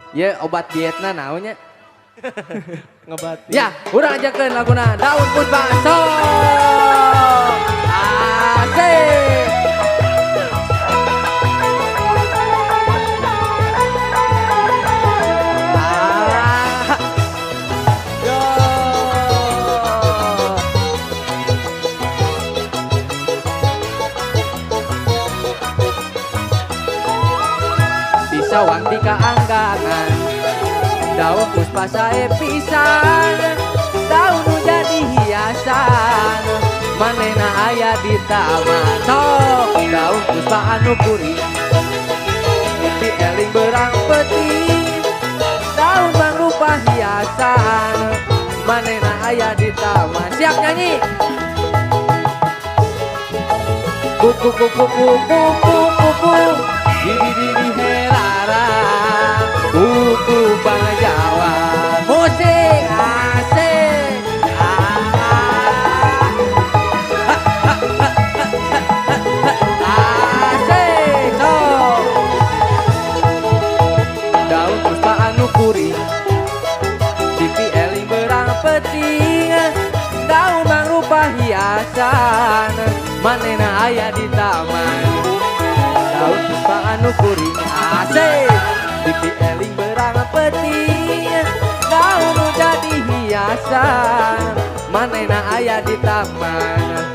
Ya obat dietna naonnya. Ngebati. Ya, urang ajakeun laguna Daun Puspa sok. Asik. Ah. Yo. Di sawang di kaanggangan daun puspa sae pisan, daun nu jadi hiasan, manehna aya di taman. Sok daun puspa anu kuring, di eling berang peuting, daun mangrupa hiasan, manehna aya di taman. Siap nyanyi. Kuku kuku kuku kuku kuku, di herara, kuku bang Jawa, musik asik. Asik sok. Daun puspa anu kuring, pipi eling berang peuting, daun mangrupa hiasan, manehna aya di taman. Daun puspa anu kuring asik, pipi eling berang peuting, daun nu jadi hiasan, manehna aya di taman.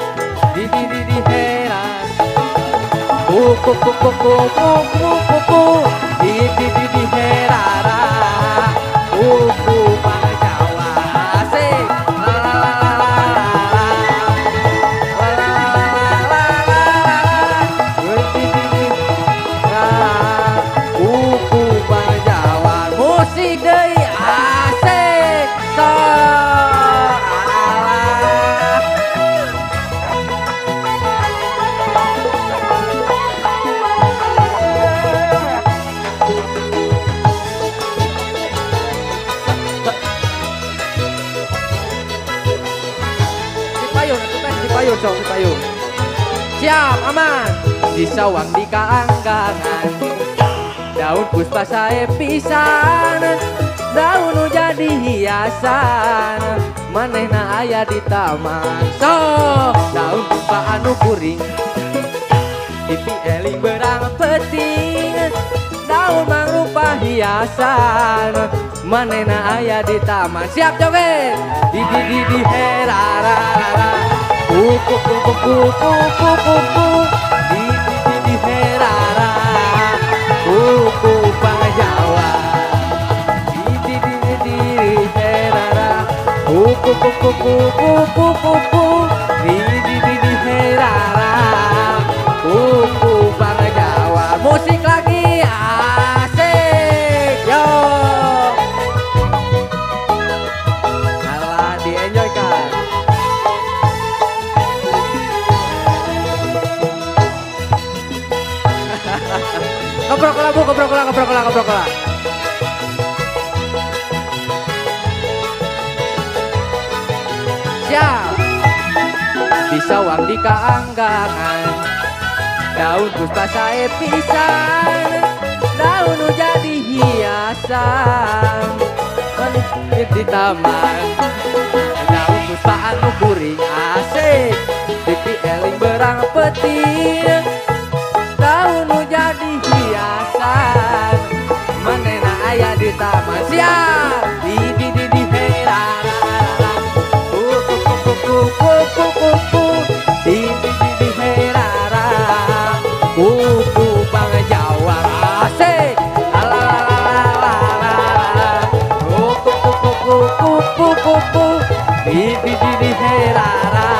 Di heran, kuku kuku kuku kuku, di herara, kuku bang Jawa, asik. La la la la la la la la la. Kuku bang Jawa, musik deui asik. Sok alah. Dipayun atuh teh, dipayun sok dipayun. Siap, aman. Di sawang di kaanggangan, daun puspa sae pisan, daun nu jadi hiasan, manehna aya di taman. Sok daun puspa anu kuring, pipi eling berang peuting, daun mangrupa hiasan, manehna aya di taman. Siap joget. Di herara, kuku kuku kuku kuku, di herara, kuku bang Jawa. Di herara, kuku kuku kuku kuku, di herara, kuku bang Jawa. Musik lagi asik yo. Alah di enjoy kan. Keprok lah bu, keprok lah, keprok lah, keprok lah. Siap. Di sawang di kaanggangan, daun puspa sae pisan, daun nu jadi hiasan, manehna di taman. Daun puspa anu kuring asik, pipi eling berang peuting, daun nu jadi hiasan, manehna aya di taman. Siap. Di herara, kuku kuku kuku kuku, di herara, kuku bang Jawa, asik. La la la la la la, kuku kuku kuku kuku, di herara,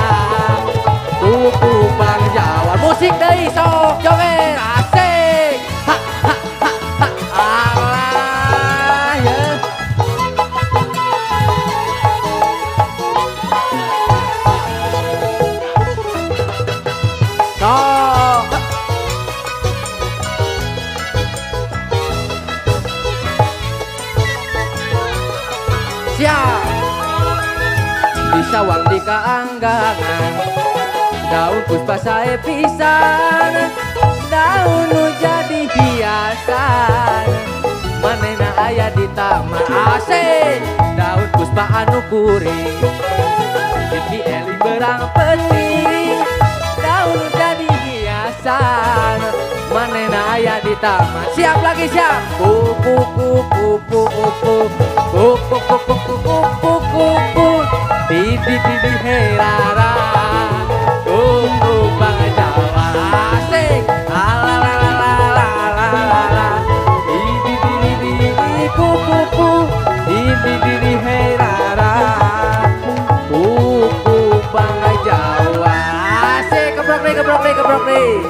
kuku bang Jawa. Musik deui sok joget asik. Ha ha ha ha. Alah ya. Sok. Siap. Di sawang di kaanggangan, daun puspa sae pisan, daun nu jadi hiasan, di taman asik. Daun puspa anu kuring, pipi eling berang peting. Daun jadi hiasan, manena aya di taman. Siap lagi siap. Kupu kupu kupu kupu kupu kupu kupu kupu. Bibi bibi herara, kupu bang Jawa asik. Alalalalalalalala. Bibi bibi bibi kupu kupu. Bibi bibi herara, kupu bang Jawa asik. Keprok nih keprok nih keprok nih.